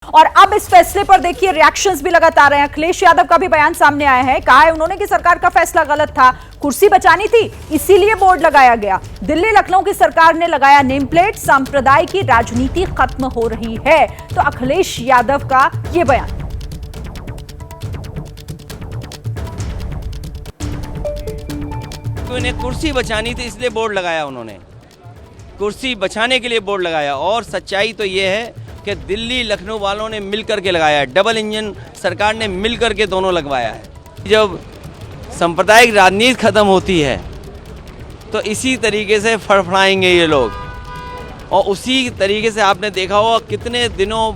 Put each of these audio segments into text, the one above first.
और अब इस फैसले पर देखिए रिएक्शंस भी लगातार आ रहे हैं। अखिलेश यादव का भी बयान सामने आया है, कहा है उन्होंने कि सरकार का फैसला गलत था, कुर्सी बचानी थी इसीलिए बोर्ड लगाया गया। दिल्ली लखनऊ की सरकार ने लगाया नेम प्लेट, सांप्रदायिक की राजनीति खत्म हो रही है। तो अखिलेश यादव का यह बयान। तो इन्हें कुर्सी बचानी थी इसलिए बोर्ड लगाया, उन्होंने कुर्सी बचाने के लिए बोर्ड लगाया। और सच्चाई तो ये है कि दिल्ली लखनऊ वालों ने मिलकर के लगाया है, डबल इंजन सरकार ने मिलकर के दोनों लगवाया है। जब सांप्रदायिक राजनीति खत्म होती है तो इसी तरीके से फड़फड़ाएंगे ये लोग, और उसी तरीके से आपने देखा होगा कितने दिनों।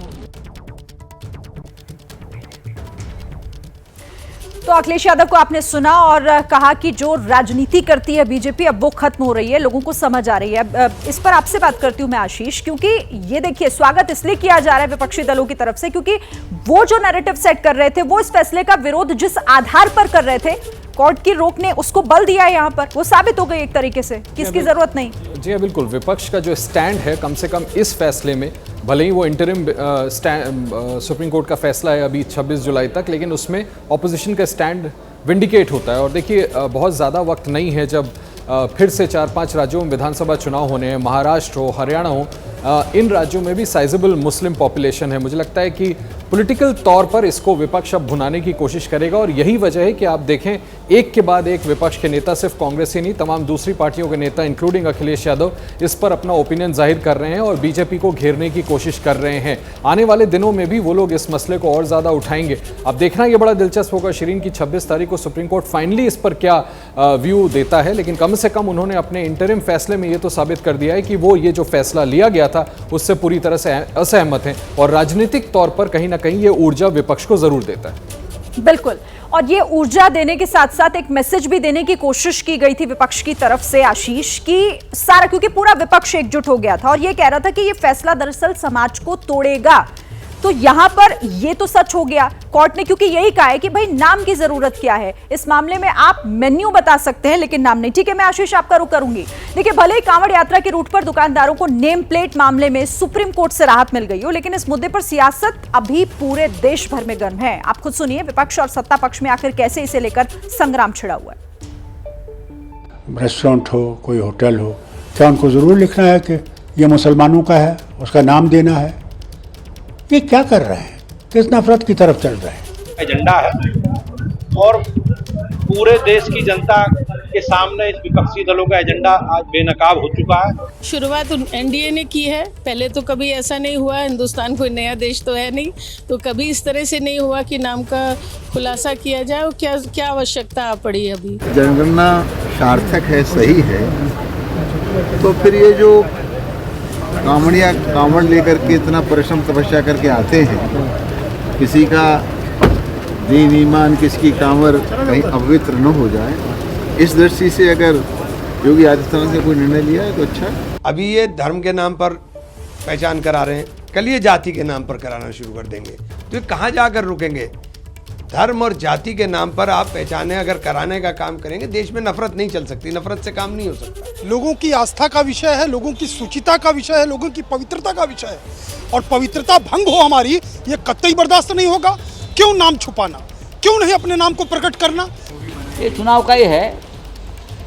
तो अखिलेश यादव को आपने सुना और कहा कि जो राजनीति करती है बीजेपी अब वो खत्म हो रही है, लोगों को समझ आ रही है। इस पर आपसे बात करती हूं मैं आशीष, क्योंकि ये देखिए स्वागत इसलिए किया जा रहा है विपक्षी दलों की तरफ से क्योंकि वो जो नैरेटिव सेट कर रहे थे, वो इस फैसले का विरोध जिस आधार पर कर रहे थे, कोर्ट की रोक ने उसको बल दिया है, यहाँ पर वो साबित हो गई एक तरीके से कि इसकी जरूरत नहीं। जी हाँ, बिल्कुल। विपक्ष का जो स्टैंड है कम से कम इस फैसले में, भले ही वो इंटरिम सुप्रीम कोर्ट का फैसला है अभी 26 जुलाई तक, लेकिन उसमें ऑपोजिशन का स्टैंड विंडिकेट होता है। और देखिए बहुत ज़्यादा वक्त नहीं है जब फिर से 4-5 राज्यों में विधानसभा चुनाव होने हैं, महाराष्ट्र हो, हरियाणा हो, इन राज्यों में भी साइजेबल मुस्लिम पॉपुलेशन है। मुझे लगता है कि पॉलिटिकल तौर पर इसको विपक्ष अब भुनाने की कोशिश करेगा, और यही वजह है कि आप देखें एक के बाद एक विपक्ष के नेता, सिर्फ कांग्रेस ही नहीं तमाम दूसरी पार्टियों के नेता इंक्लूडिंग अखिलेश यादव इस पर अपना ओपिनियन जाहिर कर रहे हैं और बीजेपी को घेरने की कोशिश कर रहे हैं। आने वाले दिनों में भी वो लोग इस मसले को और ज़्यादा उठाएंगे। अब देखना ये बड़ा दिलचस्प होगा शिरीन की 26 तारीख को सुप्रीम कोर्ट फाइनली इस पर क्या व्यू देता है, लेकिन कम से कम उन्होंने अपने इंटरिम फैसले में ये तो साबित कर दिया है कि वो ये जो फैसला लिया गया था उससे पूरी तरह से असहमत हैं, और राजनीतिक तौर पर कहीं ना कहीं ये ऊर्जा विपक्ष को जरूर देता है। बिल्कुल, और ये ऊर्जा देने के साथ साथ एक मैसेज भी देने की कोशिश की गई थी विपक्ष की तरफ से आशीष की सारा, क्योंकि पूरा विपक्ष एकजुट हो गया था और ये कह रहा था कि ये फैसला दरअसल समाज को तोड़ेगा। तो यहां पर ये तो सच हो गया, कोर्ट ने क्योंकि यही कहा है कि भाई नाम की जरूरत क्या है इस मामले में, आप मेन्यू बता सकते हैं लेकिन नाम नहीं। ठीक है, मैं आशीष आपका रुख करूंगी। देखिए भले ही कांवड़ यात्रा के रूट पर दुकानदारों को नेम प्लेट मामले में सुप्रीम कोर्ट से राहत मिल गई हो, लेकिन इस मुद्दे पर सियासत अभी पूरे देश भर में गर्म है। आप खुद सुनिए विपक्ष और सत्ता पक्ष में आखिर कैसे इसे लेकर संग्राम छिड़ा हुआ है। रेस्टोरेंट हो, कोई होटल हो, क्या उनको जरूर लिखना है कि यह मुसलमानों का है, उसका नाम देना है? ये क्या कर रहे हैं, किस नफरत की तरफ चल रहे हैं? एजेंडा है और पूरे देश की जनता के सामने इस विपक्षी दलों का एजेंडा आज बेनकाब हो चुका है। शुरुआत एनडीए ने की है, पहले तो कभी ऐसा नहीं हुआ, हिंदुस्तान कोई नया देश तो है नहीं, तो कभी इस तरह से नहीं हुआ कि नाम का खुलासा किया जाए। और क्या आवश्यकता पड़ी अभी? जनगणना सार्थक है, सही है, तो फिर ये जो कांवड़ लेकर के इतना परिश्रम तपस्या करके आते हैं, किसी का दीन ईमान, किसकी कांवड़ कहीं अपवित्र न हो जाए, इस दृष्टि से अगर योगी आदित्यनाथ ने कोई निर्णय लिया है तो अच्छा है। अभी ये धर्म के नाम पर पहचान करा रहे हैं, कल ये जाति के नाम पर कराना शुरू कर देंगे, तो ये कहाँ जाकर रुकेंगे? धर्म और जाति के नाम पर आप पहचाने अगर कराने का काम करेंगे, देश में नफरत नहीं चल सकती, नफरत से काम नहीं हो सकता। लोगों की आस्था का विषय है, लोगों की शुचिता का विषय है, लोगों की पवित्रता का विषय है, और पवित्रता भंग हो हमारी, ये कतई बर्दाश्त नहीं होगा। क्यों नाम छुपाना, क्यों नहीं अपने नाम को प्रकट करना? ये चुनाव का ही है,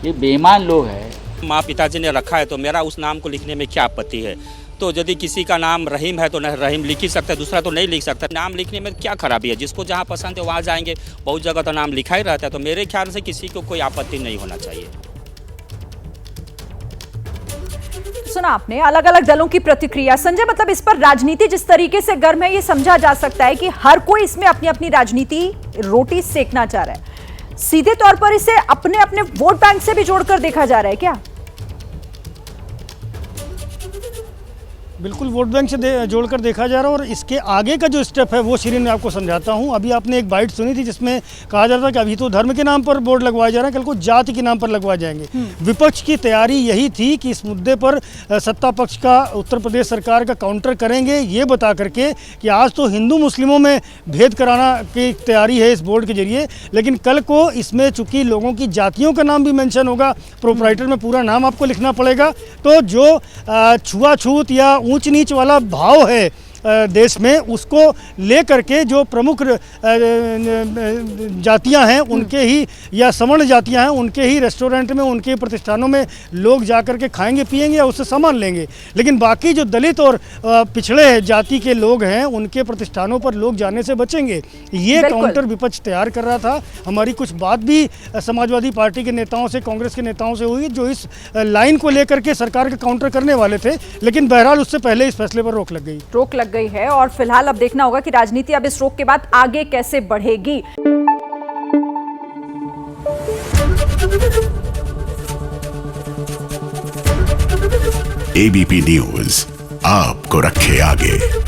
ये बेईमान लोग हैं। माँ पिताजी ने रखा है तो मेरा उस नाम को लिखने में क्या आपत्ति है? तो यदि किसी का नाम रहीम है तो रहीम लिख ही सकता है, दूसरा तो नहीं लिख सकता। नाम लिखने में क्या खराबी है? जिसको जहाँ पसंद है वहाँ जाएंगे, बहुत जगह तो नाम लिखा ही रहता है, तो मेरे ख्याल से किसी को कोई आपत्ति नहीं होना चाहिए। सुना आपने अलग अलग दलों की प्रतिक्रिया। संजय, मतलब इस पर राजनीति जिस तरीके से गर्म है, ये समझा जा सकता है कि हर कोई इसमें अपनी अपनी राजनीति रोटी सेकना चाह रहा है। सीधे तौर पर इसे अपने अपने वोट बैंक से भी जोड़कर देखा जा रहा है क्या? बिल्कुल वोट बैंक से जोड़कर देखा जा रहा है, और इसके आगे का जो स्टेप है वो शिरीन मैं आपको समझाता हूँ। अभी आपने एक बाइट सुनी थी जिसमें कहा जा रहा था कि अभी तो धर्म के नाम पर बोर्ड लगवाए जा रहे हैं, कल को जाति के नाम पर लगवाए जाएंगे। विपक्ष की तैयारी यही थी कि इस मुद्दे पर सत्ता पक्ष का, उत्तर प्रदेश सरकार का काउंटर करेंगे, ये बता करके कि आज तो हिंदू मुस्लिमों में भेद कराना की तैयारी है इस बोर्ड के जरिए, लेकिन कल को इसमें चूंकि लोगों की जातियों का नाम भी मेंशन होगा, प्रोप्राइटर में पूरा नाम आपको लिखना पड़ेगा, तो जो छुआछूत या ऊंच नीच वाला भाव है देश में, उसको लेकर के जो प्रमुख जातियां हैं उनके ही या सवर्ण जातियां हैं उनके ही रेस्टोरेंट में, उनके प्रतिष्ठानों में लोग जाकर के खाएंगे पिएंगे या उससे सामान लेंगे। लेकिन बाकी जो दलित और पिछड़े जाति के लोग हैं उनके प्रतिष्ठानों पर लोग जाने से बचेंगे। ये काउंटर विपक्ष तैयार कर रहा था। हमारी कुछ बात भी समाजवादी पार्टी के नेताओं से, कांग्रेस के नेताओं से हुई जो इस लाइन को लेकर के सरकार का काउंटर करने वाले थे, लेकिन बहरहाल उससे पहले इस फैसले पर रोक लग गई है। और फिलहाल अब देखना होगा कि राजनीति अब इस रोक के बाद आगे कैसे बढ़ेगी। एबीपी न्यूज आपको रखे आगे।